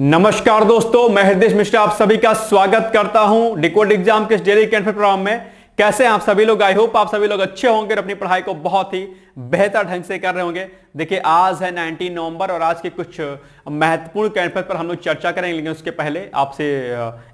नमस्कार दोस्तों, मैं हृदय मिश्रा आप सभी का स्वागत करता हूं डिकोड एग्जाम के डेली कैंपेन प्रोग्राम में। कैसे हैं आप सभी लोग? आई होप आप सभी लोग अच्छे होंगे और अपनी पढ़ाई को बहुत ही बेहतर ढंग से कर रहे होंगे। देखिए, आज है 19 नवंबर और आज के कुछ महत्वपूर्ण कैंपेन पर हम लोग चर्चा करेंगे, लेकिन उसके पहले आपसे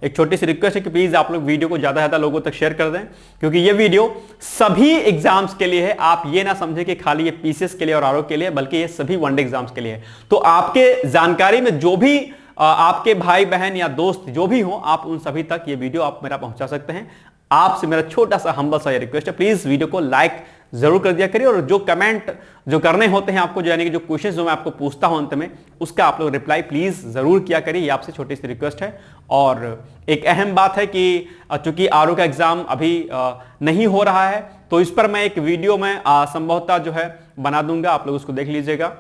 एक छोटी सी रिक्वेस्ट है कि प्लीज आप लोग वीडियो को ज्यादा से ज्यादा लोगों तक शेयर कर दें, क्योंकि ये वीडियो सभी एग्जाम्स के लिए है। आप ये ना समझे कि खाली ये पीसीएस के लिए और आरओ के लिए, बल्कि ये सभी वनडे एग्जाम्स के लिए है। तो आपके जानकारी में जो भी आपके भाई बहन या दोस्त जो भी हो, आप उन सभी तक ये वीडियो आप मेरा पहुंचा सकते हैं। आपसे मेरा छोटा सा हम्बल सा ये रिक्वेस्ट है, प्लीज वीडियो को लाइक जरूर कर दिया करिए और जो कमेंट जो करने होते हैं आपको, यानी कि जो क्वेश्चंस जो मैं आपको पूछता हूं अंत में, उसका आप लोग रिप्लाई प्लीज जरूर किया करिए। ये आपसे छोटी सी रिक्वेस्ट है। और एक अहम बात है कि चूंकि आरओ का एग्जाम अभी नहीं हो रहा है, तो इस पर मैं एक वीडियो में संभवतः जो है बना दूंगा, आप लोग उसको देख लीजिएगा।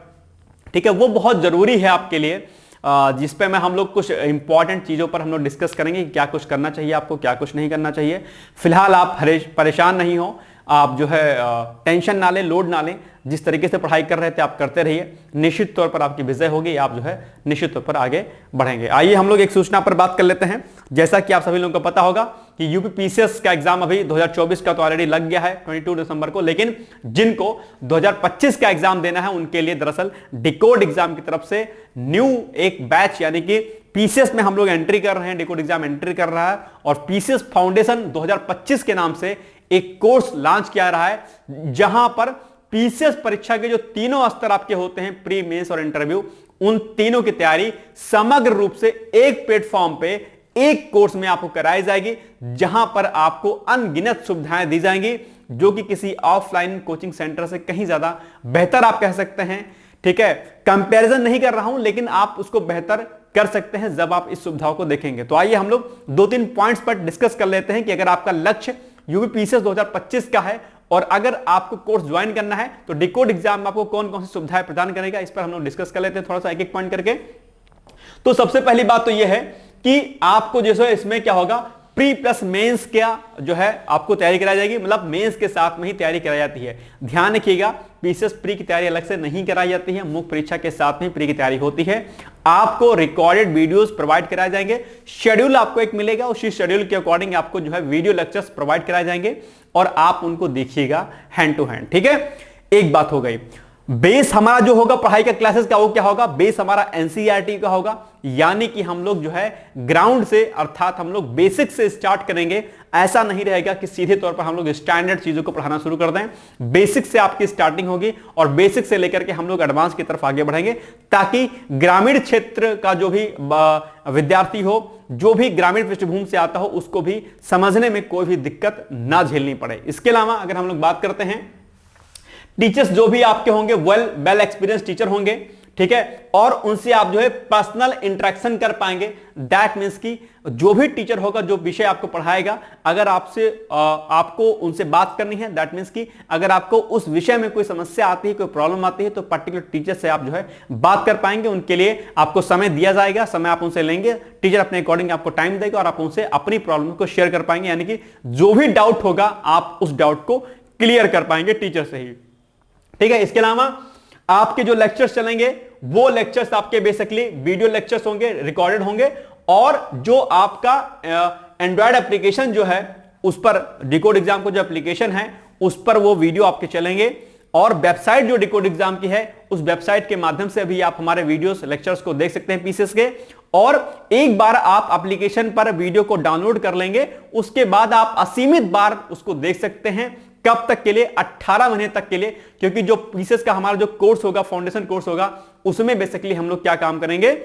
ठीक है, वो बहुत जरूरी है आपके लिए, जिसपे मैं हम लोग कुछ इंपॉर्टेंट चीजों पर हम लोग डिस्कस करेंगे कि क्या कुछ करना चाहिए आपको, क्या कुछ नहीं करना चाहिए। फिलहाल आप परेशान नहीं हो, आप जो है टेंशन ना लें, लोड ना लें। जिस तरीके से पढ़ाई कर रहे थे आप करते रहिए, निश्चित तौर पर आपकी विजय होगी, आप जो है निश्चित तौर पर आगे बढ़ेंगे। आइए हम लोग एक सूचना पर बात कर लेते हैं। जैसा कि आप सभी लोगों को पता होगा कि यूपी पीसीएस का एग्जाम अभी 2024 का तो ऑलरेडी लग गया है 22 दिसंबर को, लेकिन जिनको 2025 का एग्जाम देना है उनके लिए दरअसल डिकोड एग्जाम की तरफ से न्यू एक बैच, यानी कि पीसीएस में हम लोग एंट्री कर रहे हैं, डिकोड एग्जाम एंट्री कर रहा है और पीसीएस फाउंडेशन 2025 के नाम से एक कोर्स लॉन्च किया रहा है, जहां पर पीसीएस परीक्षा के जो तीनों स्तर आपके होते हैं, प्री, मेंस और इंटरव्यू, उन तीनों की तैयारी समग्र रूप से एक प्लेटफॉर्म पे एक कोर्स में आपको कराई जाएगी, जहां पर आपको अनगिनत सुविधाएं दी जाएंगी, जो कि किसी ऑफलाइन कोचिंग सेंटर से कहीं ज्यादा बेहतर आप कह सकते हैं। ठीक है, कंपैरिजन नहीं कर रहा हूं, लेकिन आप उसको बेहतर कर सकते हैं जब आप इस सुविधाओं को देखेंगे। तो आइए हम लोग 2-3 पॉइंट्स पर डिस्कस कर लेते हैं कि अगर आपका लक्ष्य यूपी पीसीएस 2025 का है और अगर आपको कोर्स ज्वाइन करना है तो डिकोड एग्जाम में आपको कौन कौन सी सुविधाएं प्रदान करेगा, इस पर हम लोग डिस्कस कर लेते हैं थोड़ा सा एक एक पॉइंट करके। तो सबसे पहली बात तो यह है कि आपको जैसे इसमें क्या होगा, प्री प्लस मेंस क्या जो है आपको तैयारी कराई जाएगी, मतलब मेंस के साथ में ही तैयारी कराई जाती है। ध्यान रखिएगा, पीसीएस प्री की तैयारी अलग से नहीं कराई जाती है, मुख्य परीक्षा के साथ में प्री की तैयारी होती है। आपको रिकॉर्डेड वीडियोस प्रोवाइड कराए जाएंगे, शेड्यूल आपको एक मिलेगा, उसी शेड्यूल के अकॉर्डिंग आपको जो है वीडियो लेक्चर्स प्रोवाइड कराए जाएंगे और आप उनको देखिएगा हैंड टू हैंड। ठीक है, एक बात हो गई। बेस हमारा जो होगा पढ़ाई का क्लासेस का, वो क्या होगा, बेस हमारा एनसीईआरटी का होगा, यानी कि हम लोग जो है ग्राउंड से, अर्थात हम लोग बेसिक से स्टार्ट करेंगे। ऐसा नहीं रहेगा कि सीधे तौर पर हम लोग स्टैंडर्ड चीजों को पढ़ाना शुरू कर दें। बेसिक से आपकी स्टार्टिंग होगी और बेसिक से लेकर के हम लोग एडवांस की तरफ आगे बढ़ेंगे, ताकि ग्रामीण क्षेत्र का जो भी विद्यार्थी हो, जो भी ग्रामीण पृष्ठभूमि से आता हो, उसको भी समझने में कोई भी दिक्कत ना झेलनी पड़े। इसके अलावा अगर हम लोग बात करते हैं, टीचर्स जो भी आपके होंगे वेल एक्सपीरियंस टीचर होंगे, ठीक है, और उनसे आप जो है पर्सनल इंटरेक्शन कर पाएंगे। दैट मींस कि जो भी टीचर होगा, जो विषय आपको पढ़ाएगा, अगर आपको उनसे बात करनी है, दैट मींस कि अगर आपको उस विषय में कोई समस्या आती है, कोई प्रॉब्लम आती है, तो पर्टिकुलर टीचर से आप जो है बात कर पाएंगे। उनके लिए आपको समय दिया जाएगा, समय आप उनसे लेंगे, टीचर अपने अकॉर्डिंग आपको टाइम देगा और आप उनसे अपनी प्रॉब्लम को शेयर कर पाएंगे, यानी कि जो भी डाउट होगा आप उस डाउट को क्लियर कर पाएंगे टीचर से ही। ठीक है, इसके अलावा आपके जो लेक्चर्स चलेंगे वो लेक्चर्स आपके बेसिकली वीडियो लेक्चर्स होंगे, रिकॉर्डेड होंगे, और जो आपका एंड्रॉयड एप्लीकेशन जो है उस पर, डिकोड एग्जाम को जो एप्लीकेशन है उस पर वो वीडियो आपके चलेंगे। और वेबसाइट जो डिकोड एग्जाम की है, उस वेबसाइट के माध्यम से भी आप हमारे वीडियोस लेक्चर्स को देख सकते हैं पीसीएस के। और एक बार आप एप्लीकेशन पर वीडियो को डाउनलोड कर लेंगे, उसके बाद आप असीमित बार उसको देख सकते हैं। कब तक के लिए? 18 महीने तक के लिए, क्योंकि जो पीसीएस का हमारा जो कोर्स होगा, फाउंडेशन कोर्स होगा, उसमें बेसिकली हम लोग क्या काम करेंगे,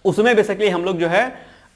उसमें बेसिकली हम लोग जो है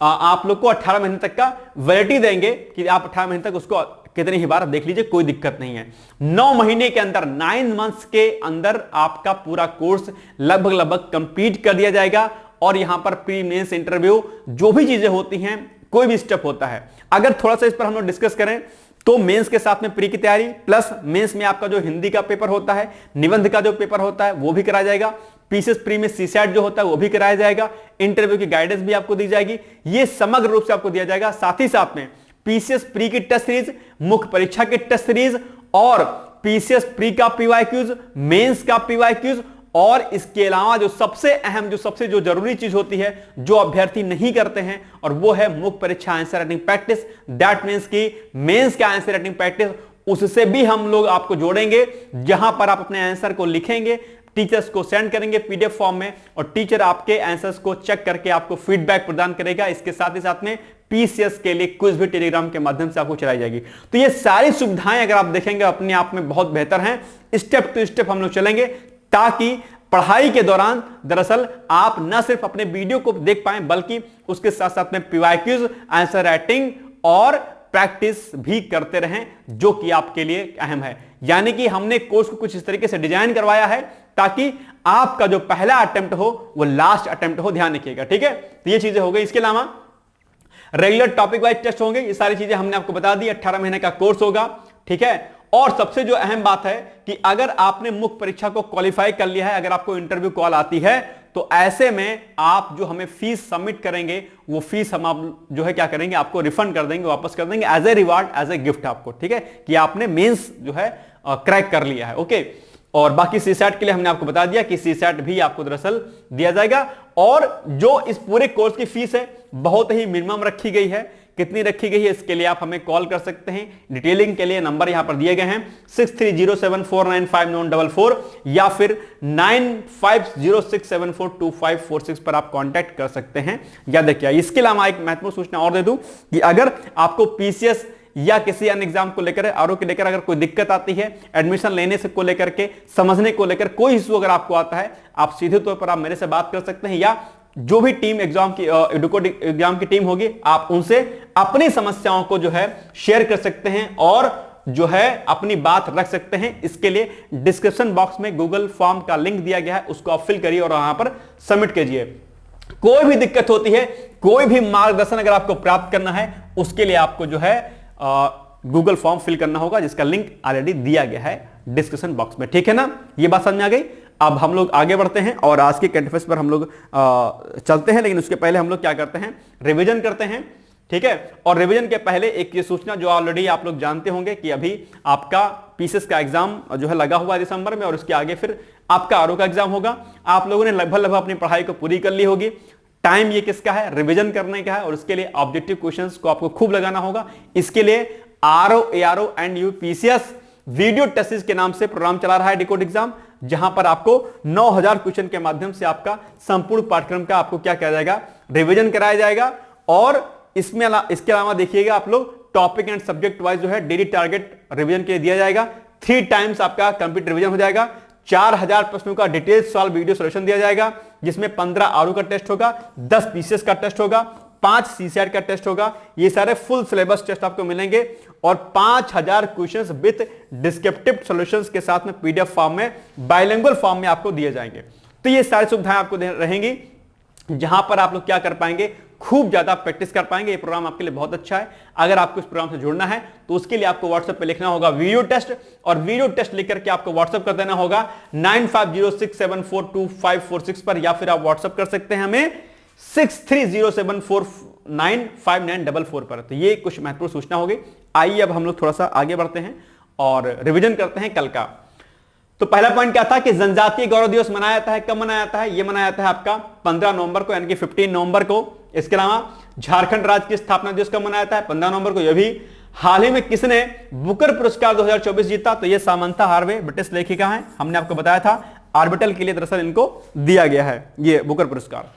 आप लोग को 18 महीने तक का वैलिडिटी देंगे कि आप 18 महीने तक उसको कितनी ही बार देख लीजिए, कोई दिक्कत नहीं है। 9 महीने के अंदर, 9 मंथ्स के अंदर आपका पूरा कोर्स लगभग कंप्लीट कर दिया जाएगा। और यहां पर प्री मेंस इंटरव्यू जो भी चीजें होती हैं, कोई भी स्टेप होता है, अगर थोड़ा सा इस पर हम लोग डिस्कस करें तो मेंस के साथ में प्री की तैयारी, प्लस मेंस में आपका जो हिंदी का पेपर होता है, निबंध का जो पेपर होता है वो भी कराया जाएगा, पीसीएस प्री में सीसैट जो होता है वो भी कराया जाएगा, इंटरव्यू की गाइडेंस भी आपको दी जाएगी, ये समग्र रूप से आपको दिया जाएगा। साथ ही साथ में पीसीएस प्री की टेस्ट सीरीज, मुख्य परीक्षा की टेस्ट सीरीज और पीसीएस प्री का पीवाईक्यूज, मेंस का पीवाईक्यूज और इसके अलावा जो सबसे अहम, जो सबसे जो जरूरी चीज होती है, जो अभ्यर्थी नहीं करते हैं, और वो है मुख्य परीक्षा answer writing practice. That means कि मेंस का आंसर राइटिंग प्रैक्टिस, उससे भी हम लोग आपको जोड़ेंगे, जहां पर आप अपने आंसर को लिखेंगे, टीचर्स को सेंड करेंगे पीडीएफ फॉर्म में, और टीचर आपके आंसर्स को चेक करके आपको फीडबैक प्रदान करेगा। इसके साथ ही साथ में पीसीएस के लिए क्विज भी टेलीग्राम के माध्यम से आपको चलाई जाएगी। तो ये सारी सुविधाएं अगर आप देखेंगे अपने आप में बहुत बेहतर हैं। स्टेप टू स्टेप हम लोग चलेंगे, ताकि पढ़ाई के दौरान दरअसल आप न सिर्फ अपने वीडियो को देख पाए, बल्कि उसके साथ साथ में पीवाईक्यूज, आंसर राइटिंग और प्रैक्टिस भी करते रहें, जो कि आपके लिए अहम है। यानी कि हमने कोर्स को कुछ इस तरीके से डिजाइन करवाया है ताकि आपका जो पहला अटेम्प्ट हो वो लास्ट अटेम्प्ट हो। ध्यान रखिएगा, ठीक है। तो ये चीजें हो गई। इसके अलावा रेगुलर टॉपिक वाइज टेस्ट होंगे, ये सारी चीजें हमने आपको बता दी। 18 महीने का कोर्स होगा, ठीक है। और सबसे जो अहम बात है कि अगर आपने मुख्य परीक्षा को क्वालिफाई कर लिया है, अगर आपको इंटरव्यू कॉल आती है, तो ऐसे में आप जो हमें फीस सबमिट करेंगे, वो फीस हम आप जो है क्या करेंगे, आपको रिफंड कर देंगे, वापस कर देंगे as a reward, as a gift आपको, ठीक है, कि आपने मेंस जो है क्रैक कर लिया है। ओके। और बाकी सीसैट के लिए हमने आपको बता दिया कि सीसैट भी आपको दरअसल दिया जाएगा। और जो इस पूरे कोर्स की फीस है बहुत ही मिनिमम रखी गई है। कितनी रखी गई है, इसके लिए आप हमें कॉल कर सकते हैं। डिटेलिंग के लिए नंबर यहां पर दिए गए हैं 6307495944 या फिर 9506742546 पर आप कांटेक्ट कर सकते हैं। याद रखिए। इसके अलावा एक महत्वपूर्ण सूचना और दे दूं कि अगर आपको पीसीएस या किसी अन्य एग्जाम को लेकर, आरओ के लेकर अगर कोई दिक्कत आती है, एडमिशन लेने से को लेकर के, समझने को लेकर कोई इशू अगर आपको आता है, आप सीधे तौर पर आप मेरे से बात कर सकते हैं, या जो भी टीम एग्जाम की एग्जाम की टीम होगी, आप उनसे अपनी समस्याओं को जो है शेयर कर सकते हैं और जो है अपनी बात रख सकते हैं। इसके लिए डिस्क्रिप्शन बॉक्स में गूगल फॉर्म का लिंक दिया गया है, उसको आप फिल करिए और वहां पर सबमिट कीजिए। कोई भी दिक्कत होती है, कोई भी मार्गदर्शन अगर आपको प्राप्त करना है, उसके लिए आपको जो है गूगल फॉर्म फिल करना होगा, जिसका लिंक ऑलरेडी दिया गया है डिस्क्रिप्शन बॉक्स में। ठीक है ना, ये बात समझ में आ गई। अब हम लोग आगे बढ़ते हैं और आज के करंट अफेयर्स पर हम लोग चलते हैं, लेकिन उसके पहले हम लोग क्या करते हैं, रिवीजन करते हैं। ठीक है, और रिवीजन के पहले एक ये सूचना जो ऑलरेडी आप लोग जानते होंगे कि अभी आपका पीसीएस का एग्जाम जो है लगा हुआ है दिसंबर में, और उसके आगे फिर आपका आरओ का एग्जाम होगा। आप लोगों ने लगभग अपनी पढ़ाई को पूरी कर ली होगी। टाइम ये किसका है, रिवीजन करने का है, और इसके लिए ऑब्जेक्टिव क्वेश्चंस को आपको खूब लगाना होगा। इसके लिए RO, ARO and UPCS video test series के नाम से प्रोग्राम चला रहा है डिकोड एग्जाम, जहां पर आपको 9000 क्वेश्चन के माध्यम से आपका संपूर्ण पाठ्यक्रम का आपको क्या किया जाएगा, रिवीजन कराया जाएगा। और इसके अलावा देखिएगा आप लोग टॉपिक एंड सब्जेक्ट वाइज जो है डेली टारगेट रिवीजन के लिए दिया जाएगा। 3 टाइम्स आपका कंप्लीट रिवीजन हो जाएगा। 4000 प्रश्नों का डिटेल सॉल्व वीडियो सॉल्यूशन दिया जाएगा, जिसमें 15 आरओ का टेस्ट होगा, 10 पीसीएस का टेस्ट होगा, 5 सीसैट का टेस्ट होगा। ये सारे फुल सिलेबस टेस्ट आपको मिलेंगे, और 5000 क्वेश्चंस विद डिस्क्रिप्टिव सॉल्यूशंस के साथ में पीडीएफ फॉर्म में, बाइलिंगुअल फॉर्म में आपको दिए जाएंगे। तो ये सारी सुविधाएं आपको रहेंगी, जहां पर आप लोग क्या कर पाएंगे, खूब ज्यादा प्रैक्टिस कर पाएंगे। ये प्रोग्राम आपके लिए बहुत अच्छा है। अगर आपको इस प्रोग्राम से जुड़ना है तो उसके लिए आपको व्हाट्सएप पे लिखना होगा वीडियो टेस्ट, और वीडियो टेस्ट लिख करके आपको व्हाट्सएप कर देना होगा 9506742546 पर, या फिर आप व्हाट्सएप कर सकते हैं हमें 6307495944 पर। तो ये कुछ महत्वपूर्ण सूचना होगी। आइए अब हम लोग थोड़ा सा आगे बढ़ते हैं और रिवीजन करते हैं कल का। तो पहला पॉइंट क्या था कि जनजातीय गौरव दिवस मनाया जाता है। कब मनाया जाता है, ये मनाया जाता है आपका 15 नवंबर को, यानी कि 15 नवंबर को। इसके अलावा झारखंड राज्य की स्थापना दिवस कब मनाया जाता है, 15 नवंबर को। यह भी हाल ही में किसने बुकर पुरस्कार 2024 जीता, तो ये सामंथा हार्वे ब्रिटिश लेखिका है। हमने आपको बताया था ऑर्बिटल के लिए दरअसल इनको दिया गया है ये बुकर पुरस्कार।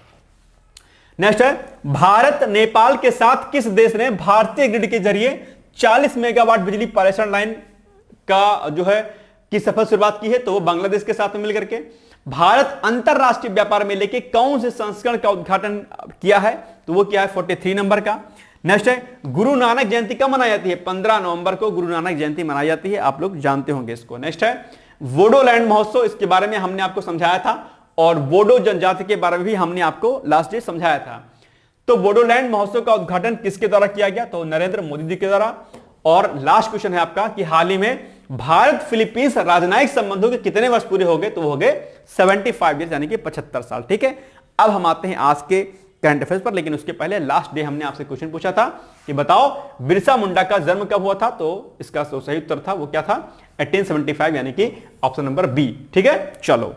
नेक्स्ट है, भारत नेपाल के साथ किस देश ने भारतीय ग्रिड के जरिए 40 मेगावाट बिजली पारेषण लाइन का जो है की सफल शुरुआत की है, तो वो बांग्लादेश के साथ में मिलकर के। भारत अंतरराष्ट्रीय व्यापार मेले के कौन से संस्करण का उद्घाटन किया है, तो वो क्या है 43 नंबर का। नेक्स्ट है, गुरु नानक जयंती कब मनाई जाती है, 15 नवंबर को गुरु नानक जयंती मनाई जाती है, आप लोग जानते होंगे इसको। नेक्स्ट है, बोडोलैंड महोत्सव, इसके बारे में हमने आपको समझाया था, और बोडो जनजाति के बारे में भी हमने आपको लास्ट डे समझाया था। तो बोडोलैंड महोत्सव का उद्घाटन किसके द्वारा किया गया, तो नरेंद्र मोदी जी के द्वारा। और लास्ट क्वेश्चन है आपका कि हाल ही में भारत फिलीपींस राजनयिक संबंधों के कितने वर्ष पूरे हो गए, तो वो हो गए 75 ईयर्स, यानी कि 75 साल। ठीक है, अब हम आते हैं आज के करंट अफेयर्स पर, लेकिन उसके पहले लास्ट डे हमने आपसे क्वेश्चन पूछा था कि बताओ बिरसा मुंडा का जन्म कब हुआ था, तो इसका सही उत्तर था वो क्या था 1875, यानी कि ऑप्शन नंबर बी। ठीक है, चलो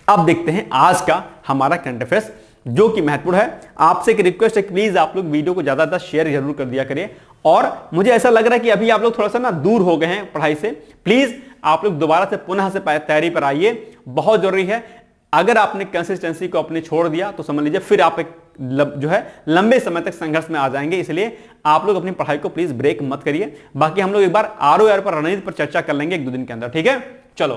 अब देखते हैं आज का हमारा करंट अफेयर्स जो कि महत्वपूर्ण है। आपसे एक रिक्वेस्ट है, प्लीज आप लोग वीडियो को ज्यादा शेयर जरूर कर दिया करिए। और मुझे ऐसा लग रहा है कि अभी आप लोग थोड़ा सा ना दूर हो गए हैं पढ़ाई से, प्लीज आप लोग दोबारा से पुनः से तैयारी पर आइए, बहुत जरूरी है। अगर आपने कंसिस्टेंसी को अपने छोड़ दिया तो समझ लीजिए फिर आप एक जो है लंबे समय तक संघर्ष में आ जाएंगे। इसलिए आप लोग अपनी पढ़ाई को प्लीज ब्रेक मत करिए। बाकी हम लोग एक बार ROR पर, रणनीति पर चर्चा कर लेंगे 1-2 दिन के अंदर, ठीक है। चलो,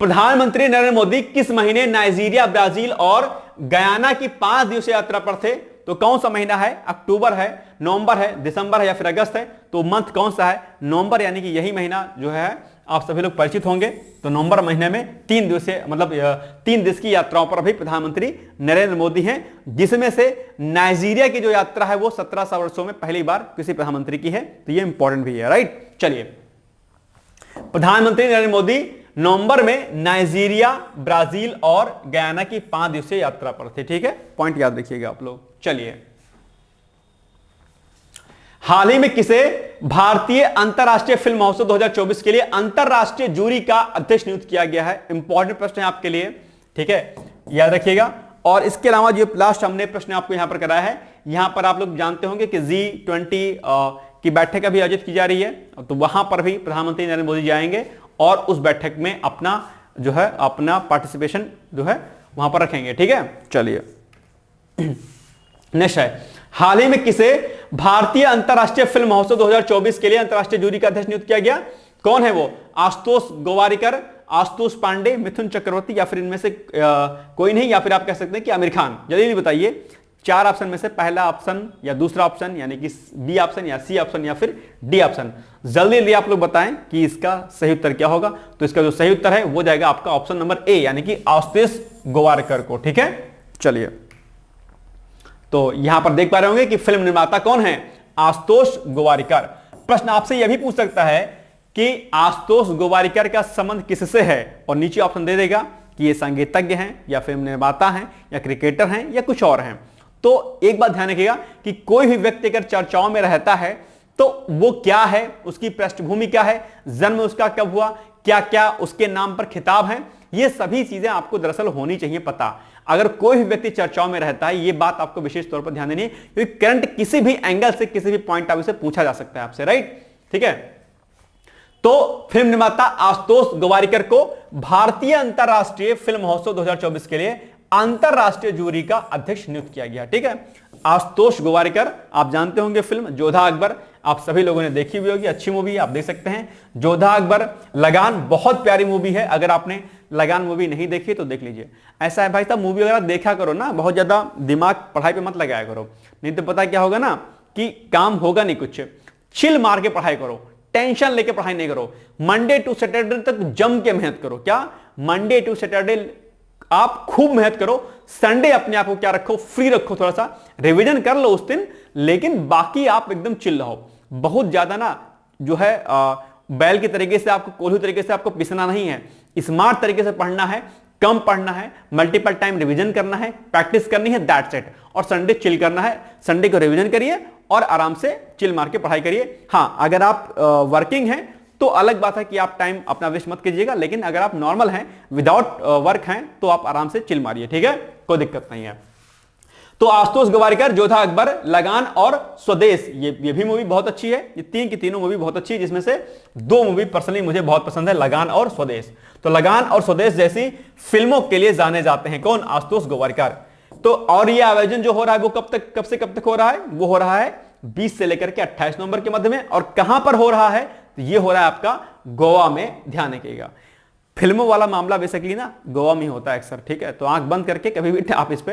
प्रधानमंत्री नरेंद्र मोदी किस महीने नाइजीरिया, ब्राजील और गयाना की 5 दिवसीय यात्रा पर थे? तो कौन सा महीना है? अक्टूबर है, नवंबर है, दिसंबर है या फिर अगस्त है? तो मंथ कौन सा है? नवंबर, यानी कि यही महीना जो है आप सभी लोग परिचित होंगे। तो नवंबर महीने में 3 दिवसीय मतलब 3 देश की यात्राओं पर अभी प्रधानमंत्री नरेंद्र मोदी हैं, जिसमें से नाइजीरिया की जो यात्रा है वो 1700 वर्षों में पहली बार किसी प्रधानमंत्री की है। तो ये इंपॉर्टेंट भी है, राइट। चलिए, प्रधानमंत्री नरेंद्र मोदी नवंबर में नाइजीरिया, ब्राजील और गयाना की 5 दिवसीय यात्रा पर थे, ठीक है। पॉइंट याद रखिएगा आप लोग। चलिए, हाल ही में किसे भारतीय अंतरराष्ट्रीय फिल्म महोत्सव 2024 के लिए अंतरराष्ट्रीय जूरी का अध्यक्ष नियुक्त किया गया है? इंपॉर्टेंट प्रश्न है आपके लिए, ठीक है, याद रखिएगा। और इसके अलावा जो लास्ट हमने प्रश्न आपको यहां पर कराया है, यहां पर आप लोग जानते होंगे कि G20 की बैठक अभी आयोजित की जा रही है, तो वहां पर भी प्रधानमंत्री नरेंद्र मोदी जाएंगे और उस बैठक में अपना जो है अपना पार्टिसिपेशन जो है वहां पर रखेंगे, ठीक है। चलिए, नेक्स्ट है, हाल ही में किसे भारतीय अंतरराष्ट्रीय फिल्म महोत्सव 2024 के लिए अंतरराष्ट्रीय जूरी का अध्यक्ष नियुक्त किया गया? कौन है वो? आशुतोष गोवारिकर, आशुतोष पांडे, मिथुन चक्रवर्ती या फिर इनमें से कोई नहीं, या फिर आप कह सकते हैं कि आमिर खान। जल्दी बताइए, 4 ऑप्शन में से पहला ऑप्शन या दूसरा ऑप्शन, यानी कि बी ऑप्शन या सी ऑप्शन या फिर डी ऑप्शन। जल्दी आप लोग बताएं कि इसका सही उत्तर क्या होगा। तो इसका जो सही उत्तर है वो जाएगा आपका ऑप्शन नंबर ए, यानी कि आशुतोष गोवारिकर को, ठीक है। चलिए, तो यहां पर देख पा रहे होंगे कि फिल्म निर्माता कौन है? आशुतोष गोवारिकर। प्रश्न आपसे यह भी पूछ सकता है कि आशुतोष गोवारिकर का संबंध किससे है, और नीचे ऑप्शन दे देगा कि ये संगीतज्ञ हैं या फिल्म निर्माता हैं या क्रिकेटर हैं या कुछ और हैं। तो एक बात ध्यान रखिएगा कि कोई भी व्यक्ति अगर चर्चाओं में रहता है तो वो क्या है, उसकी पृष्ठभूमि क्या है, जन्म उसका कब हुआ, क्या क्या उसके नाम पर खिताब है, ये सभी चीजें आपको दरअसल होनी चाहिए पता। अगर कोई भी व्यक्ति चर्चाओं में रहता है, ये बात आपको विशेष तौर पर ध्यान देनी है, क्योंकि करंट किसी भी एंगल से, किसी भी पॉइंट ऑफ व्यू से पूछा जा सकता है आपसे, राइट, ठीक है। तो फिल्म निर्माता आशुतोष गोवारिकर को भारतीय अंतरराष्ट्रीय फिल्म महोत्सव 2024 के लिए अंतरराष्ट्रीय जूरी का अध्यक्ष नियुक्त किया गया, ठीक है। आशुतोष गोवारिकर, आप जानते होंगे फिल्म जोधा अकबर, आप सभी लोगों ने देखी हुई होगी, अच्छी मूवी है, आप देख सकते हैं। जोधा अकबर, लगान बहुत प्यारी मूवी है, अगर आपने लगान मूवी नहीं देखी तो देख लीजिए। ऐसा है भाई साहब, मूवी वगैरह देखा करो ना, बहुत ज्यादा दिमाग पढ़ाई पे मत लगाया करो, नहीं तो पता क्या होगा ना कि काम होगा नहीं कुछ। चिल मार के पढ़ाई करो, टेंशन लेके पढ़ाई नहीं करो, मंडे टू सैटरडे तक जम के मेहनत करो। क्या? मंडे टू सैटरडे आप खूब मेहनत करो, संडे अपने आप को क्या रखो, फ्री रखो, थोड़ा सा रिवीजन कर लो उस दिन, लेकिन बाकी आप एकदम चिल रहो। बहुत ज्यादा ना जो है बैल की तरीके से आपको, कोल्हू तरीके से आपको पिसना नहीं है, स्मार्ट तरीके से पढ़ना है, कम पढ़ना है, मल्टीपल टाइम रिवीजन करना है, प्रैक्टिस करनी है, दैट्स इट। और संडे चिल करना है, संडे को रिवीजन करिए और आराम से चिल मार के पढ़ाई करिए। हाँ, अगर आप वर्किंग हैं तो अलग बात है कि आप टाइम अपना वेस्ट मत कीजिएगा, लेकिन अगर आप नॉर्मल हैं, विदाउट वर्क हैं, तो आप आराम से चिल मारिए, ठीक है, कोई दिक्कत नहीं है। तो आशुतोष गोवारिकर, जोधा अकबर, लगान और स्वदेश, ये भी मूवी बहुत अच्छी है। ये 3 की तीनों मूवी बहुत अच्छी है, जिसमें से 2 मूवी पर्सनली मुझे बहुत पसंद है, लगान और स्वदेश। तो लगान और स्वदेश जैसी फिल्मों के लिए जाने जाते हैं कौन? आशुतोष गोवारिकर। तो और ये आयोजन जो हो रहा है वो कब से कब तक हो रहा है? वो हो रहा है 20 से लेकर के 28 नवंबर के मध्य में। और कहां पर हो रहा है? तो ये हो रहा है आपका गोवा में, ध्यान रखिएगा। फिल्मों वाला मामला बेसिकली ना गोवा में होता है अक्सर, ठीक है। तो आंख बंद करके कभी भी आप इस पे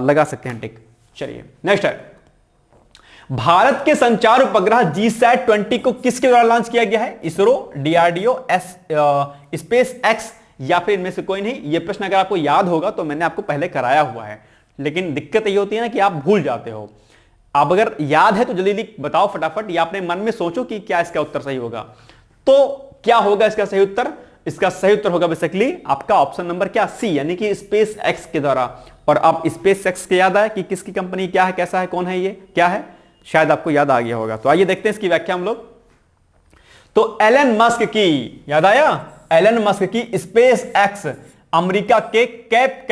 लगा सकते हैं टिक। चलिए, नेक्स्ट है, भारत के संचार उपग्रह GSAT-20 को किसके द्वारा लॉन्च किया गया है? इसरो, DRDO, स्पेस एक्स या फिर इनमें से कोई नहीं। यह प्रश्न अगर आपको याद होगा तो मैंने आपको पहले कराया हुआ है, लेकिन दिक्कत ये होती है ना कि आप भूल जाते हो। अब अगर याद है तो जल्दी बताओ फटाफट, या अपने मन में सोचो कि क्या इसका उत्तर सही होगा। तो क्या होगा इसका सही उत्तर? इसका सही उत्तर होगा बेसिकली आपका ऑप्शन नंबर क्या? सी, यानी कि स्पेस एक्स के द्वारा। और अब स्पेस एक्स के याद आया कि किसकी कंपनी क्या है, कैसा है, कौन है, ये क्या है, शायद आपको याद आ गया होगा। तो आइए देखते हैं इसकी व्याख्या हम लोग। तो एलन मस्क की, याद आया, एलन मस्क की स्पेस एक्स अमेरिका के कैप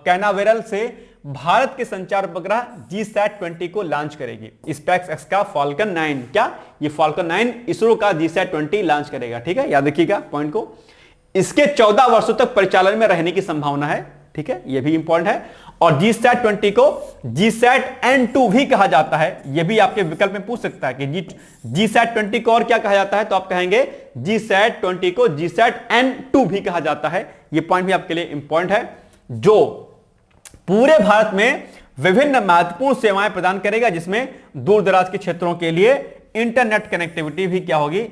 कैनावेरल से भारत के संचार उपग्रह GSAT-20 को लॉन्च करेगी। स्पेसएक्स का फाल्कन 9, क्या ये फाल्कन 9 इसरो का GSAT-20 लॉन्च करेगा। ठीक है, याद रखिएगा पॉइंट को। इसके 14 वर्षों तक परिचालन में रहने की संभावना है। ठीक है, यह भी इंपॉर्टेंट है। और GSAT-20 को GSAT-N2 भी कहा जाता है। यह भी आपके विकल्प में पूछ सकता है कि GSAT-20 को और क्या कहा जाता है, तो आप कहेंगे GSAT-20 को GSAT-N2 भी कहा जाता है। यह पॉइंट भी आपके लिए इंपॉर्टेंट है, जो पूरे भारत में विभिन्न महत्वपूर्ण सेवाएं प्रदान करेगा, जिसमें दूर दराज के क्षेत्रों के लिए इंटरनेट कनेक्टिविटी भी क्या होगी,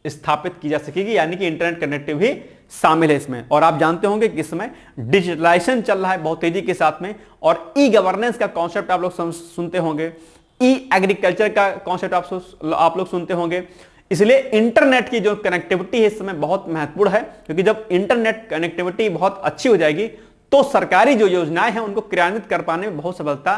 स्थापित की जा सकेगी, यानी कि इंटरनेट कनेक्टिविटी भी शामिल है इसमें। और आप जानते होंगे कि इस समय डिजिटलाइजेशन चल रहा है बहुत तेजी के साथ में, और ई गवर्नेंस का कॉन्सेप्ट आप लोग सुनते होंगे, ई एग्रीकल्चर का कॉन्सेप्ट आप लोग सुनते होंगे। इसलिए इंटरनेट की जो कनेक्टिविटी है इस समय बहुत महत्वपूर्ण है, क्योंकि जब इंटरनेट कनेक्टिविटी बहुत अच्छी हो जाएगी तो सरकारी जो योजनाएं हैं उनको क्रियान्वित कर पाने में बहुत सफलता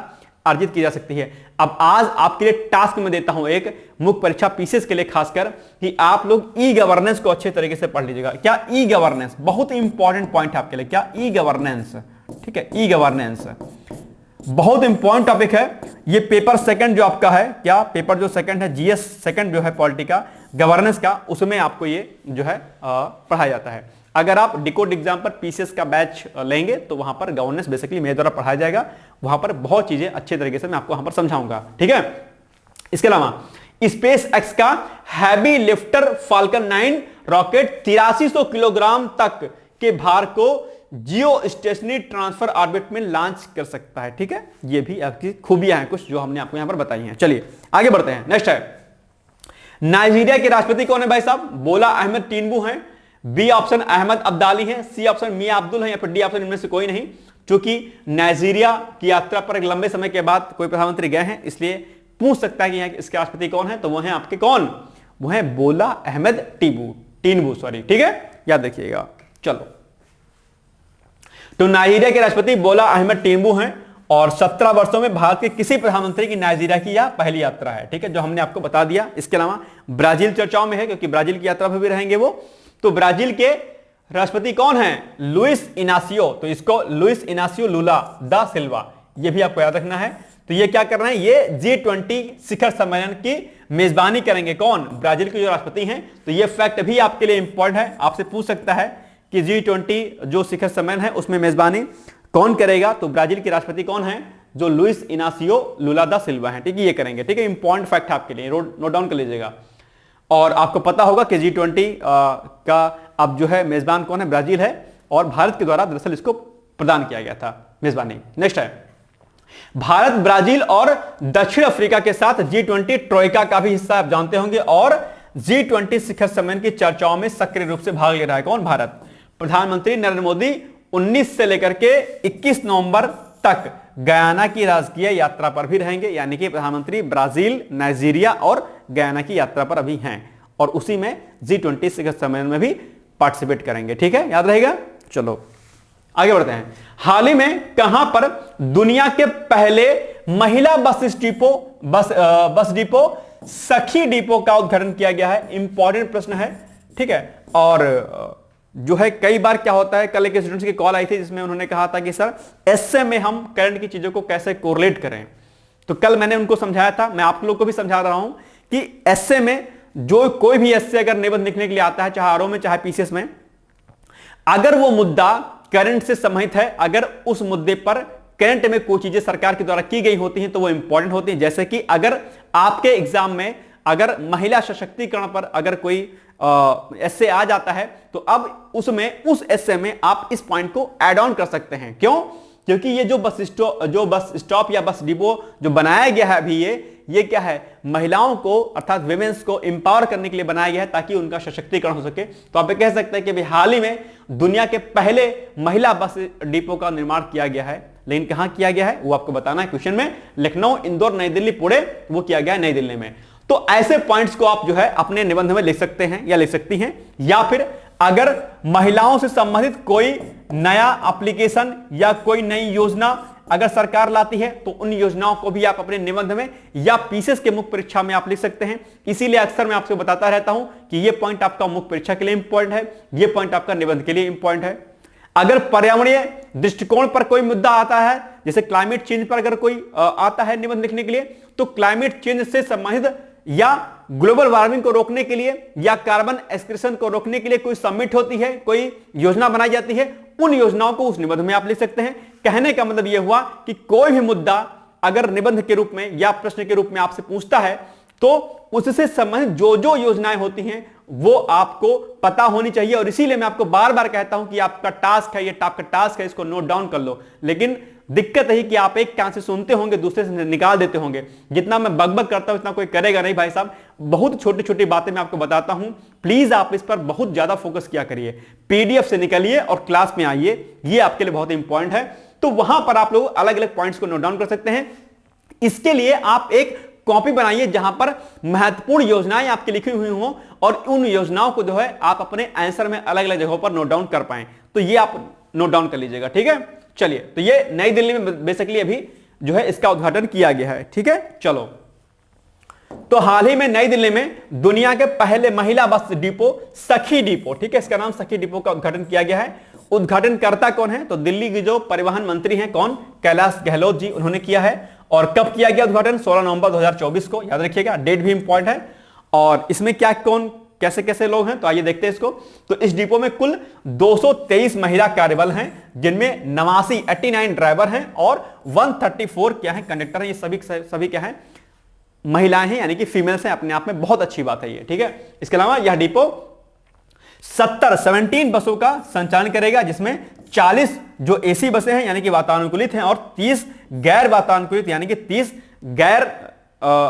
अर्जित की जा सकती है। अब आज आपके लिए टास्क में देता हूं एक मुख्य परीक्षा पीसीएस के लिए खासकर, कि आप लोग ई गवर्नेंस को अच्छे तरीके से पढ़ लीजिएगा। क्या ई गवर्नेंस, बहुत इंपॉर्टेंट पॉइंट है आपके लिए, क्या ई गवर्नेंस। ठीक है, ई गवर्नेंस बहुत इंपॉर्टेंट टॉपिक है। ये पेपर सेकंड जो आपका है, क्या पेपर जो सेकंड है जीएस सेकंड जो है पॉलिटी का गवर्नेंस का, उसमें आपको ये जो है पढ़ाया जाता है। अगर आप डिकोड एग्जाम पर पीसीएस का बैच लेंगे तो वहां पर गवर्नेंस बेसिकली मेरे द्वारा पढ़ाया जाएगा। वहां पर बहुत चीजें अच्छे तरीके से मैं आपको वहां पर समझाऊंगा। ठीक है, इसके अलावा स्पेस एक्स का heavy lifter falcon 9 rocket 8300 kilogram तक के भार को जियो स्टेशनरी ट्रांसफर ऑर्बिट में लॉन्च कर सकता है। ठीक है, ये भी आपकी खूबियां हैं कुछ जो हमने आपको यहां पर बताई हैं। चलिए आगे बढ़ते हैं। नेक्स्ट है, नाइजीरिया के राष्ट्रपति कौन है भाई साहब? बोला अहमद टिनुबू हैं, बी ऑप्शन अहमद अब्दाली है, सी ऑप्शन मियां अब्दुल है, या फिर डी ऑप्शन इनमें से कोई नहीं। क्योंकि नाइजीरिया की यात्रा पर एक लंबे समय के बाद कोई प्रधानमंत्री गए हैं, इसलिए पूछ सकता है कि यहाँ इसके राष्ट्रपति कौन है, तो वो है आपके कौन, वो है बोला अहमद टिनुबू सॉरी। ठीक है, याद रखिएगा। चलो, तो नाइजीरिया के राष्ट्रपति बोला अहमद टिनुबू हैं, और 17 वर्षों में भारत के किसी प्रधानमंत्री की नाइजीरिया की यह पहली यात्रा है। ठीक है, जो हमने आपको बता दिया। इसके अलावा ब्राजील चर्चाओं में है, क्योंकि ब्राजील की यात्रा पर भी रहेंगे वो। तो ब्राजील के राष्ट्रपति कौन है? Luis Inacio. तो इसको लुइस इनासियो लुला दा सिल्वा, ये भी आपको याद रखना है। तो ये क्या कर रहे हैं, ये G20 शिखर सम्मेलन की मेजबानी करेंगे। कौन? ब्राजील के जो राष्ट्रपति हैं। तो ये फैक्ट भी आपके लिए इंपॉर्टेंट है, आपसे पूछ सकता है कि G20 जो शिखर सम्मेलन है उसमें मेजबानी कौन करेगा? तो ब्राजील के राष्ट्रपति कौन है? जो लुइस इनासियो लुला दा सिल्वा है। ठीक है, ये करेंगे। ठीक है, इंपॉर्टेंट फैक्ट है आपके लिए, नोट डाउन कर लीजिएगा। और आपको पता होगा कि G20 का अब जो है मेजबान कौन है? ब्राजील है, और भारत के द्वारा दरअसल इसको प्रदान किया गया था मेजबानी। नेक्स्ट है, भारत ब्राजील और दक्षिण अफ्रीका के साथ G20 ट्रोइका का भी हिस्सा आप जानते होंगे, और G20 शिखर सम्मेलन की चर्चाओं में सक्रिय रूप से भाग ले रहा है। कौन? भारत। प्रधानमंत्री नरेंद्र मोदी 19 से लेकर के 21 नवंबर तक गयाना की राजकीय यात्रा पर भी रहेंगे, यानी कि प्रधानमंत्री ब्राजील, नाइजीरिया और गयाना की यात्रा पर अभी हैं, और उसी में G20 शिखर सम्मेलन में भी पार्टिसिपेट करेंगे। ठीक है, याद रहेगा। चलो आगे बढ़ते हैं। हाल ही में कहां पर दुनिया के पहले महिला बस डिपो सखी डिपो का उद्घाटन किया गया है? इंपॉर्टेंट प्रश्न है। ठीक है, और जो है कई बार क्या होता है, कल एक स्टूडेंट्स की कॉल आई थी जिसमें उन्होंने कहा था कि सर एसए में हम करंट की चीजों को कैसे कोरिलेट करें। तो कल मैंने उनको समझाया था, मैं आप लोग को भी समझा रहा हूं कि एसए में जो कोई भी एसए अगर निबंध लिखने के लिए आता है, चाहे आरओ में चाहे पीसीएस में, अगर वो मुद्दा करंट से संबंधित है, अगर उस मुद्दे पर करंट में कोई चीजें सरकार के द्वारा की गई होती हैं तो वो इंपॉर्टेंट होती हैं। जैसे कि अगर आपके एग्जाम में अगर महिला सशक्तिकरण पर अगर कोई एस्से आ जाता है, तो अब उसमें उस एस्से में आप इस पॉइंट को ऐड ऑन कर सकते हैं। क्यों? क्योंकि ये जो बस स्टॉप या बस डिपो जो बनाया गया है अभी, ये क्या है, महिलाओं को अर्थात विमेंस को एम्पावर करने के लिए बनाया गया है, ताकि उनका सशक्तिकरण हो सके। तो आप कह सकते हैं कि हाल ही में दुनिया के पहले महिला बस डिपो का निर्माण किया गया है। लेकिन कहां किया गया है वो आपको बताना है क्वेश्चन में। लखनऊ, इंदौर, नई दिल्ली, पुणे, वो किया गया है नई दिल्ली में। तो ऐसे पॉइंट्स को आप जो है अपने निबंध में लिख सकते हैं या लिख सकती हैं, या फिर अगर महिलाओं से संबंधित कोई नया एप्लीकेशन या कोई नई योजना अगर सरकार लाती है तो उन योजनाओं को भी आप अपने निबंध में या पीसीएस के मुख्य परीक्षा में आप लिख सकते हैं। इसीलिए अक्सर मैं आपसे बताता रहता हूं कि यह पॉइंट आपका मुख्य परीक्षा के लिए इंपॉर्टेंट है, यह पॉइंट आपका निबंध के लिए इंपॉर्टेंट है। अगर पर्यावरणीय दृष्टिकोण पर कोई मुद्दा आता है, जैसे क्लाइमेट चेंज पर अगर कोई आता है निबंध लिखने के लिए, तो क्लाइमेट चेंज से संबंधित या ग्लोबल वार्मिंग को रोकने के लिए या कार्बन एक्सक्रीशन को रोकने के लिए कोई समिट होती है, कोई योजना बनाई जाती है, उन योजनाओं को उस निबंध में आप लिख सकते हैं। कहने का मतलब यह हुआ कि कोई भी मुद्दा अगर निबंध के रूप में या प्रश्न के रूप में आपसे पूछता है तो उससे संबंधित जो जो योजनाएं होती हैं वो आपको पता होनी चाहिए। और इसीलिए मैं आपको बार बार कहता हूं कि आपका टास्क है, ये आपका टास्क है, इसको नोट डाउन कर लो। लेकिन दिक्कत है कि आप एक कान से सुनते होंगे, दूसरे से निकाल देते होंगे। जितना मैं बकबक करता हूं इतना कोई करेगा नहीं भाई साहब। बहुत छोटी छोटी बातें मैं आपको बताता हूं, प्लीज आप इस पर बहुत ज्यादा फोकस किया करिए। पीडीएफ से निकलिए और क्लास में आइए, ये आपके लिए बहुत इंपॉर्टेंट है। तो वहां पर आप लोग अलग अलग पॉइंट्स को नोट डाउन कर सकते हैं। इसके लिए आप एक कॉपी बनाइए जहां पर महत्वपूर्ण योजनाएं आपकी लिखी हुई हों और उन योजनाओं को जो है आप अपने आंसर में अलग अलग जगहों पर नोट डाउन कर पाएं। तो ये आप नोट डाउन कर लीजिएगा, ठीक है। चलिए, तो ये नई दिल्ली में बेसिकली अभी जो है इसका उद्घाटन किया गया है, ठीक है। चलो, तो हाल ही में नई दिल्ली में दुनिया के पहले महिला बस डिपो सखी डिपो, ठीक है, इसका नाम सखी डिपो का उद्घाटन किया गया है। उद्घाटनकर्ता कौन है? तो दिल्ली की जो परिवहन मंत्री हैं, कौन? कैलाश गहलोत जी, उन्होंने किया है। और कब किया गया उद्घाटन? 16 नवंबर 2024 को, याद रखिएगा, डेट भी इंपॉर्टेंट है। और इसमें क्या कौन कैसे कैसे लोग हैं तो आइए देखते हैं इसको। तो इस डिपो में कुल 223 महिला कार्यबल हैं, जिनमें 89 ड्राइवर हैं और 134 क्या है कंडक्टर हैं। ये सभी क्या है? महिलाएं हैं, यानी कि फीमेल्स हैं। अपने आप में बहुत अच्छी बात है ये, ठीक है। इसके अलावा यह डिपो 17 बसों का संचालन करेगा, जिसमें 40 जो एसी बसें हैं यानी कि वातानुकूलित हैं और 30 गैर वातानुकूलित यानी कि 30 गैर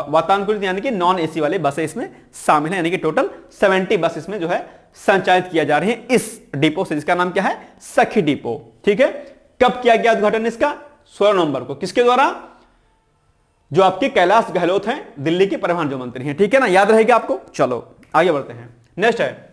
वातानुकूलित यानी कि नॉन एसी वाले बसें इसमें शामिल हैं। यानी कि टोटल 70 बस इसमें जो है संचालित किया जा रही है इस डिपो से, जिसका नाम क्या है? सखी डिपो, ठीक है। कब किया गया उद्घाटन इसका? 16 नवंबर को। किसके द्वारा? जो आपके कैलाश गहलोत हैं, दिल्ली के परिवहन जो मंत्री हैं, ठीक है ना, याद रहेगा आपको। चलो आगे बढ़ते हैं। नेक्स्ट है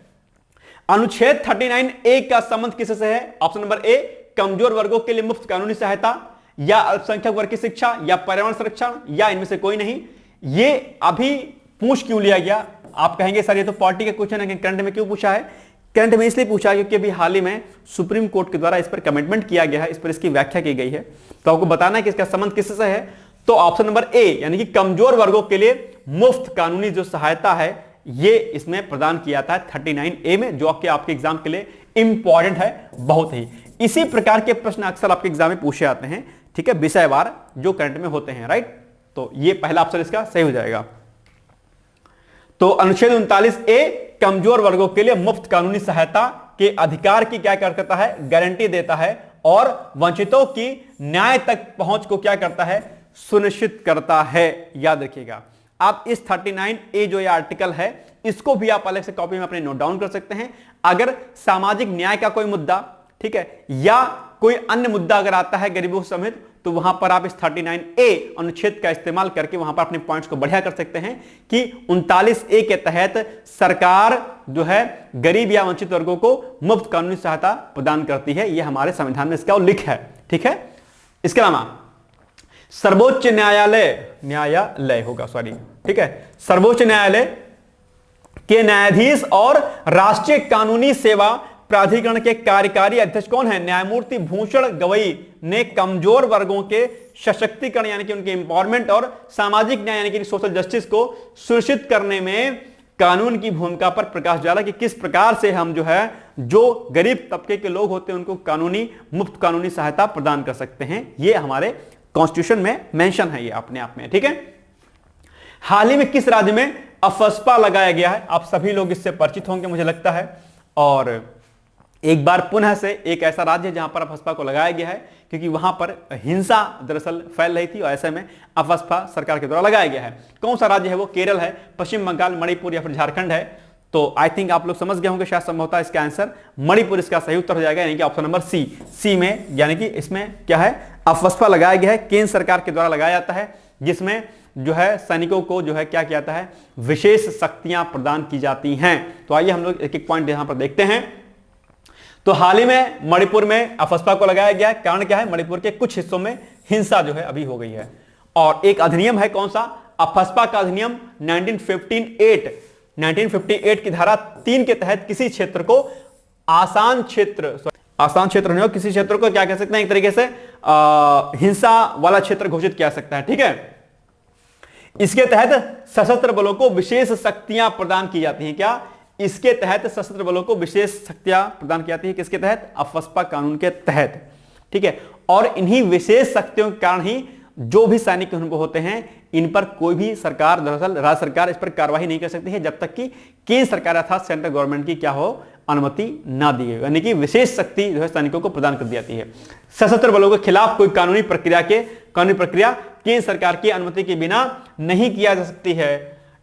अनुच्छेद 39A का संबंध किससे है? ऑप्शन नंबर ए, कमजोर वर्गों के लिए मुफ्त कानूनी सहायता, या अल्पसंख्यक वर्ग की शिक्षा, या पर्यावरण संरक्षण, या इनमें से कोई नहीं। ये अभी पूछ क्यों लिया गया? आप कहेंगे सर ये तो पार्टी का क्वेश्चन है, करंट में क्यों पूछा है? करंट में इसलिए पूछा है क्योंकि अभी हाल ही में सुप्रीम कोर्ट के द्वारा इस पर कमिटमेंट किया गया है, इस पर इसकी व्याख्या की गई है। तो आपको बताना है कि इसका संबंध किससे है। तो ऑप्शन नंबर ए, यानी कि कमजोर वर्गों के लिए मुफ्त कानूनी जो सहायता है, ये इसमें प्रदान किया था 39A में, जो आपके एग्जाम के लिए इंपॉर्टेंट है बहुत ही। इसी प्रकार के प्रश्न अक्सर आपके एग्जाम में पूछे आते हैं, ठीक है, विषयवार जो करंट में होते हैं, राइट। तो ये पहला ऑप्शन इसका सही हो जाएगा। तो अनुच्छेद 39A कमजोर वर्गों के लिए मुफ्त कानूनी सहायता के अधिकार की क्या करता है? गारंटी देता है और वंचितों की न्याय तक पहुंच को क्या करता है? सुनिश्चित करता है। याद रखिएगा, आप इस 39A जो ये आर्टिकल है, इसको भी आप अलग से कॉपी में अपने नोट डाउन कर सकते हैं। अगर सामाजिक न्याय का कोई मुद्दा, ठीक है, या कोई अन्य मुद्दा अगर आता है गरीबों समेत, तो वहां पर आप इस 39A अनुच्छेद का इस्तेमाल करके वहां पर अपने पॉइंट्स को बढ़िया कर सकते हैं कि 39A के तहत सरकार जो है गरीब या वंचित वर्गों को मुफ्त कानूनी सहायता प्रदान करती है। यह हमारे संविधान में इसका उल्लेख है, ठीक है। इसके अलावा सर्वोच्च न्यायालय होगा, सॉरी, ठीक है, सर्वोच्च न्यायालय के न्यायाधीश और राष्ट्रीय कानूनी सेवा प्राधिकरण के कार्यकारी अध्यक्ष कौन है? न्यायमूर्ति भूषण गवई ने कमजोर वर्गों के सशक्तिकरण यानी कि उनके एम्पावरमेंट और सामाजिक न्याय यानी कि सोशल जस्टिस को सुनिश्चित करने में कानून की भूमिका पर प्रकाश डाला कि किस प्रकार से हम जो है जो गरीब तबके के लोग होते हैं उनको कानूनी मुफ्त कानूनी सहायता प्रदान कर सकते हैं। ये हमारे कॉन्स्टिट्यूशन में मेंशन है ये अपने आप में, ठीक है। हाल ही में किस राज्य में अफस्पा लगाया गया है? आप सभी लोग इससे परिचित होंगे मुझे लगता है। और एक बार पुनः से एक ऐसा राज्य है जहां पर अफस्पा को लगाया गया है क्योंकि वहां पर हिंसा दरअसल फैल रही थी और ऐसे में अफस्पा सरकार के द्वारा लगाया गया है। कौन सा राज्य है वो? केरल है, पश्चिम बंगाल, मणिपुर या फिर झारखंड है। तो आई थिंक आप लोग समझ गए होंगे शायद संभवतः इसका आंसर मणिपुर इसका सही उत्तर हो जाएगा, यानी कि ऑप्शन नंबर सी में, यानी कि इसमें क्या है? अफस्पा लगाया गया है, केंद्र सरकार के द्वारा लगाया जाता है, जिसमें जो है सैनिकों को जो है क्या किया जाता है? विशेष शक्तियां प्रदान की जाती हैं। तो आइए हम लोग एक एक पॉइंट यहां पर देखते हैं। तो हाल ही में मणिपुर में अफस्पा को लगाया गया है। कारण क्या है? मणिपुर के कुछ हिस्सों में हिंसा जो है अभी हो गई है और एक अधिनियम है, कौन सा? अफस्पा का अधिनियम 1958 की धारा 3 के तहत किसी क्षेत्र को आसान क्षेत्र आसान क्षेत्र नहीं हो, किसी क्षेत्र को क्या कह सकते हैं, एक तरीके से हिंसा वाला क्षेत्र घोषित किया सकता है। ठीक है, इसके तहत सशस्त्र बलों को विशेष शक्तियां प्रदान की जाती हैं। क्या? इसके तहत सशस्त्र बलों को विशेष शक्तियां प्रदान की जाती है। किसके तहत? अफस्पा कानून के तहत। ठीक है, और इन्हीं विशेष शक्तियों के कारण ही जो भी सैनिक अनुभव होते हैं, इन पर कोई भी सरकार, दरअसल राज्य सरकार इस पर कार्रवाई नहीं कर सकती है जब तक कि केंद्र सरकार अर्थात सेंट्रल गवर्नमेंट की क्या हो, अनुमति ना दी है। यानी कि विशेष शक्ति जो है सैनिकों को प्रदान कर दी जाती है। सशस्त्र बलों के खिलाफ कोई कानूनी प्रक्रिया केंद्र सरकार की अनुमति के बिना नहीं किया जा सकती है।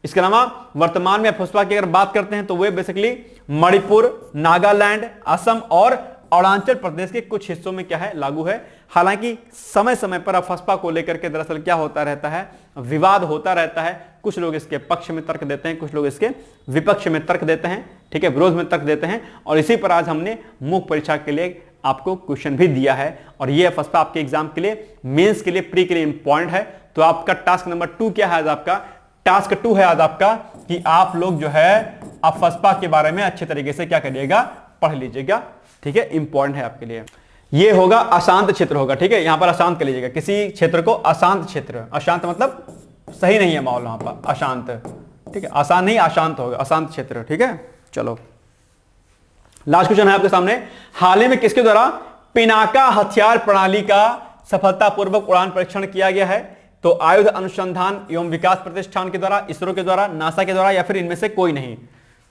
इसके अलावा वर्तमान में अफस्पा की अगर बात करते हैं तो वे बेसिकली मणिपुर, नागालैंड, असम और अरुणाचल प्रदेश के कुछ हिस्सों में क्या है, लागू है। हालांकि समय समय पर अफस्पा को लेकर के दरअसल क्या होता रहता है, विवाद होता रहता है। कुछ लोग इसके पक्ष में तर्क देते हैं, कुछ लोग इसके विपक्ष में तर्क देते हैं। ठीक है, विरोध में तर्क देते हैं। और इसी पर आज हमने मुख्य परीक्षा के लिए आपको क्वेश्चन भी दिया है। और ये अफस्पा आपके एग्जाम के लिए, मेंस के लिए, प्री के लिए इंपॉर्टेंट है। तो आपका टास्क नंबर 2 क्या है आज आपका? टास्क 2 है आज आपका कि आप लोग जो है अफस्पा के बारे में अच्छे तरीके से क्या करिएगा, पढ़ लीजिएगा। ठीक है, इंपॉर्टेंट है आपके लिए। ये होगा अशांत क्षेत्र होगा। ठीक है, यहां पर अशांत कर लीजिएगा, किसी क्षेत्र को अशांत क्षेत्र। अशांत मतलब सही नहीं है माहौल वहां पर, अशांत। ठीक है, आसान नहीं, अशांत होगा, अशांत क्षेत्र। ठीक है, चलो लास्ट क्वेश्चन है आपके सामने। हाल ही में किसके द्वारा पिनाका हथियार प्रणाली का सफलतापूर्वक उड़ान परीक्षण किया गया है? तो आयुध अनुसंधान एवं विकास प्रतिष्ठान के द्वारा, इसरो के द्वारा, नासा के द्वारा, या फिर इनमें से कोई नहीं?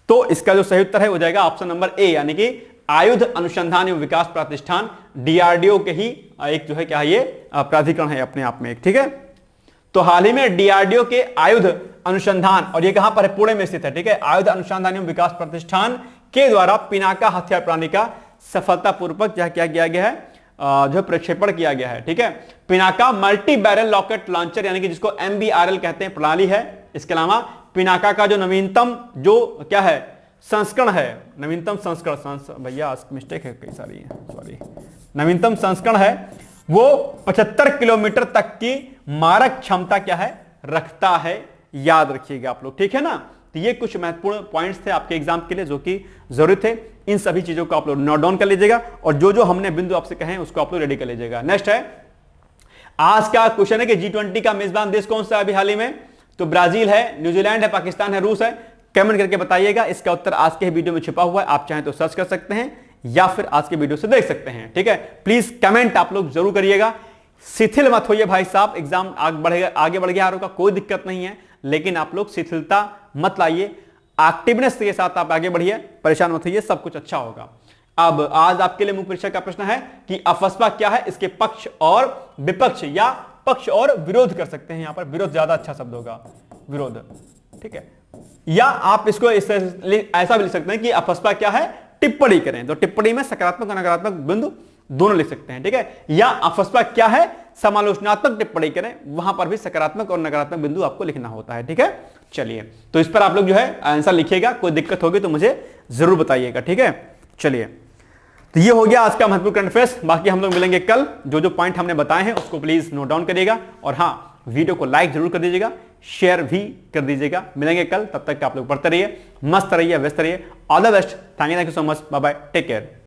तो इसका जो सही उत्तर है हो जाएगा ऑप्शन नंबर ए, यानी कि आयुध अनुसंधान एवं विकास प्रतिष्ठान, डीआरडीओ के ही एक जो है क्या, ये प्राधिकरण है अपने आप में एक। ठीक है, तो हाल ही में डीआरडीओ के आयुध अनुसंधान, और ये कहां पर है, पुणे में स्थित है। ठीक है, आयुध अनुसंधान एवं विकास प्रतिष्ठान के द्वारा पिनाका हथियार प्रणाली का सफलतापूर्वक क्या किया गया है, जो प्रक्षेपण किया गया है। ठीक है, Pinaka multi barrel rocket launcher, यानी कि जिसको MBRL कहते हैं, प्रणाली है। इसके अलावा पिनाका का जो नवीनतम जो क्या है, संस्करण है, नवीनतम संस्करण, भैया मिस्टेक है कई सारी, सॉरी, नवीनतम संस्करण है, वो 75 किलोमीटर तक की मारक क्षमता क्या है, रखता है। याद रखिएगा आप लोग। ठीक है ना, तो ये कुछ महत्वपूर्ण पॉइंट्स थे आपके एग्जाम के लिए जो कि जरूरी थे। इन सभी चीजों को आप लोग नोट डाउन कर लीजिएगा, और जो जो हमने बिंदु आपसे कहे हैं उसको आप लोग रेडी कर लीजिएगा। नेक्स्ट है आज का क्वेश्चन है कि G20 का मेजबान देश कौन सा है अभी हाल ही में? तो ब्राजील है, न्यूजीलैंड है, पाकिस्तान है, रूस है। कमेंट करके बताइएगा। इसका उत्तर आज के वीडियो में छुपा हुआ है, आप चाहें तो सर्च कर सकते हैं या फिर आज के वीडियो से देख सकते हैं। ठीक है, प्लीज कमेंट आप लोग जरूर करिएगा। शिथिल मत होइए भाई साहब, एग्जाम आगे बढ़ गया का कोई दिक्कत नहीं है, लेकिन आप लोग शिथिलता मत लाइए, एक्टिवनेस के साथ आप आगे बढ़िए, परेशान मत होइए, सब कुछ अच्छा होगा। अब आज आपके लिए मुख्य परीक्षा का प्रश्न है कि अफस्पा क्या है, इसके पक्ष और विपक्ष या पक्ष और विरोध कर सकते हैं। यहां पर विरोध ज्यादा अच्छा शब्द होगा, विरोध। ठीक है, या आप इसको ऐसा भी लिख सकते हैं कि अफस्पा क्या है, टिप्पणी करें। तो टिप्पणी में सकारात्मक और नकारात्मक बिंदु दोनों लिख सकते हैं। ठीक है, या अफस्पा क्या है, समालोचनात्मक टिप्पणी करें, वहां पर भी सकारात्मक और नकारात्मक बिंदु आपको लिखना होता है। ठीक है, चलिए, तो इस पर आप लोग जो है आंसर लिखिएगा। कोई दिक्कत होगी तो मुझे जरूर बताइएगा। ठीक है, चलिए, तो ये हो गया आज का महत्वपूर्ण करंट अफेयर्स। बाकी हम लोग मिलेंगे कल। जो जो पॉइंट हमने बताए हैं उसको प्लीज नोट डाउन करिएगा, और हाँ, वीडियो को लाइक जरूर कर दीजिएगा, शेयर भी कर दीजिएगा। मिलेंगे कल, तब तक आप लोग पढ़ते रहिए, मस्त रहिए, व्यस्त रहिए। All the best, thank you so much, bye bye, take care.